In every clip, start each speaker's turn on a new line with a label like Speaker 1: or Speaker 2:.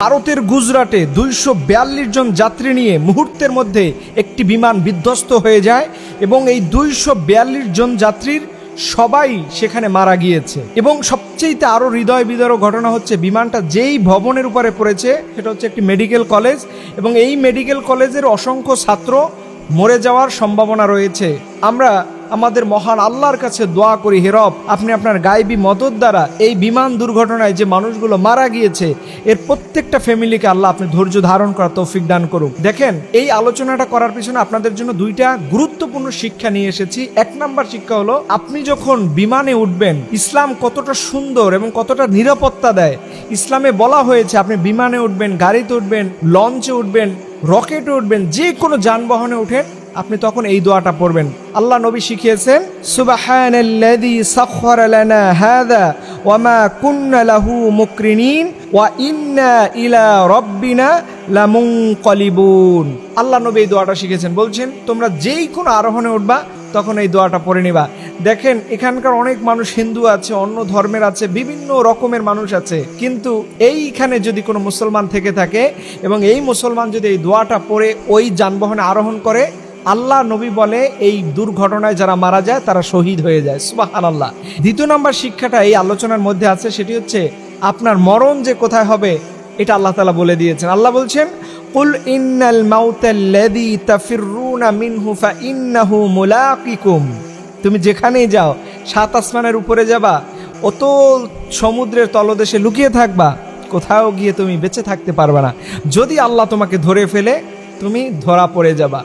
Speaker 1: ভারতের গুজরাটে 242 জন যাত্রী নিয়ে মুহূর্তের মধ্যে একটি বিমান বিধ্বস্ত হয়ে যায় এবং এই 242 জন যাত্রীর সবাই সেখানে মারা গিয়েছে। এবং সবচেয়ে আরো হৃদয় বিদারক ঘটনা হচ্ছে, বিমানটা যেই ভবনের উপরে পড়েছে সেটা হচ্ছে একটি মেডিকেল কলেজ এবং এই মেডিকেল কলেজের অসংখ্য ছাত্র মরে যাওয়ার সম্ভাবনা রয়েছে। আমরা আমাদের মহান আল্লাহর কাছে দোয়া করি, হে রব, আপনি আপনার গায়েবী মদত দ্বারা এই বিমান দুর্ঘটনায় যে মানুষগুলো মারা গিয়েছে এর প্রত্যেকটা ফ্যামিলিকে আল্লাহ আপনি ধৈর্য ধারণ করার তৌফিক দান করুন। দেখেন, এই আলোচনাটা করার পিছনে আপনাদের জন্য দুইটা গুরুত্বপূর্ণ শিক্ষা নিয়ে এসেছি। এক নাম্বার শিক্ষা হলো, আপনি যখন বিমানে উঠবেন, ইসলাম কতটা সুন্দর এবং কতটা নিরাপত্তা দেয়। ইসলামে বলা হয়েছে আপনি বিমানে উঠবেন, গাড়িতে উঠবেন, লঞ্চে উঠবেন, রকেটে উঠবেন, যে কোনো যানবাহনে উঠেন, আপনি তখন এই দোয়াটা পড়বেন। আল্লাহ নবী শিখিয়েছেন, সুবহানাল্লাযী সাখখারা লানা হাযা ওয়া মা কুন্না লাহু মুকরিনিন ওয়া ইন্না ইলা রাব্বিনা লামুনকালিবুন। আল্লাহ নবী এই দোয়াটা শিখিয়েছেন, বলছেন তোমরা যেই কোনো আরোহণে উঠবা তখন এই দোয়াটা পড়ে নিবা। দেখেন, এখানকার অনেক মানুষ হিন্দু আছে, অন্য ধর্মের আছে, বিভিন্ন রকমের মানুষ আছে, কিন্তু এইখানে যদি কোনো মুসলমান থেকে থাকে এবং এই মুসলমান যদি এই দোয়াটা পড়ে ওই যানবাহনে আরোহণ করে, আল্লাহ নবী বলে এই দুর্ঘটনায় যারা মারা যায় তারা শহীদ হয়ে যায়। সুবহানাল্লাহ। দ্বিতীয় নাম্বার শিক্ষাটা এই আলোচনার মধ্যে আছে, সেটি হচ্ছে আপনার মরণ যে কোথায় হবে এটা আল্লাহ তাআলা বলে দিয়েছেন। আল্লাহ বলছেন, কুল ইন্নাল মাউতাল্লাযী তাফিররুনা মিনহু ফাইন্নাহু মুলাকিকুম। তুমি যেখানেই যাও, 7 আসমানের উপরে যাবা, অতল সমুদ্রের তলদেশে লুকিয়ে থাকবা, কোথাও গিয়ে তুমি বেঁচে থাকতে পারবে না। যদি আল্লাহ তোমাকে ধরে ফেলে তুমি ধরা পড়ে যাবা।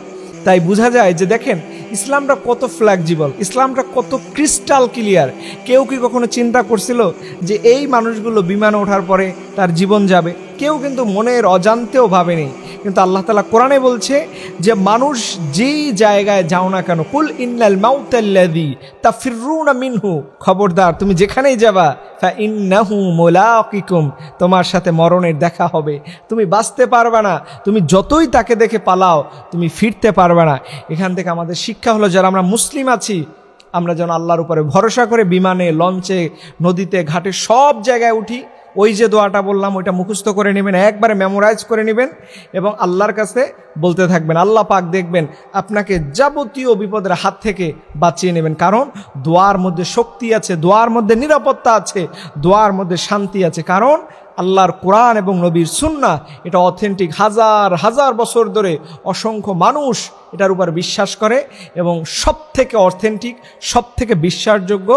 Speaker 1: তাই বোঝা যায় যে দেখেন, ইসলামটা কত ফ্লেক্সিবল, ইসলামটা কত ক্রিস্টাল ক্লিয়ার। কেউ কি কখনো চিন্তা করছিল যে এই মানুষগুলো বিমানে ওঠার পরে তার জীবন যাবে? কেউ কিন্তু মনের অজান্তেও ভাবেনি। কিন্তু আল্লাহ তাআলা কোরআনে বলছে যে মানুষ যেই জায়গায় যাও না কেন, কুল ইন্নাল মাউতাল্লাযী তাফিররুনা মিনহু, খবরদার তুমি যেখানেই যাবা, ফাইন্নাহু মুলাকিকুম, তোমার সাথে মরণের দেখা হবে, তুমি বাঁচতে পারবে না। তুমি যতই তাকে দেখে পালাও, তুমি ফিরতে পারবে না। এখান থেকে আমাদের শিক্ষা হলো, যারা আমরা মুসলিম আছি, আমরা যেন আল্লাহর উপরে ভরসা করে বিমানে, লঞ্চে, নদীতে, ঘাটে সব জায়গায় উঠি। ওই যে দোয়াটা বললাম ওইটা মুখস্থ করে নেবেন, একবারে মেমোরাইজ করে নেবেন এবং আল্লাহর কাছে বলতে থাকবেন। আল্লাহ পাক দেখবেন আপনাকে যাবতীয় বিপদের হাত থেকে বাঁচিয়ে নেবেন। কারণ দোয়ার মধ্যে শক্তি আছে, দোয়ার মধ্যে নিরাপত্তা আছে, দোয়ার মধ্যে শান্তি আছে। কারণ আল্লাহর কোরআন এবং নবীর সুন্নাহ এটা অথেন্টিক। হাজার হাজার বছর ধরে অসংখ্য মানুষ এটার উপর বিশ্বাস করে এবং সব থেকে অথেন্টিক, সব থেকে বিশ্বাসযোগ্য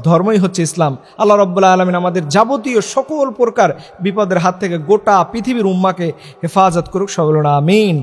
Speaker 1: ধর্মই হচ্ছে ইসলাম। আল্লাহ রাব্বুল আলামিন আমাদের যাবতীয় সকল প্রকার বিপদের হাত থেকে গোটা পৃথিবীর উম্মাকে হেফাজত করুক। সকল আমিন।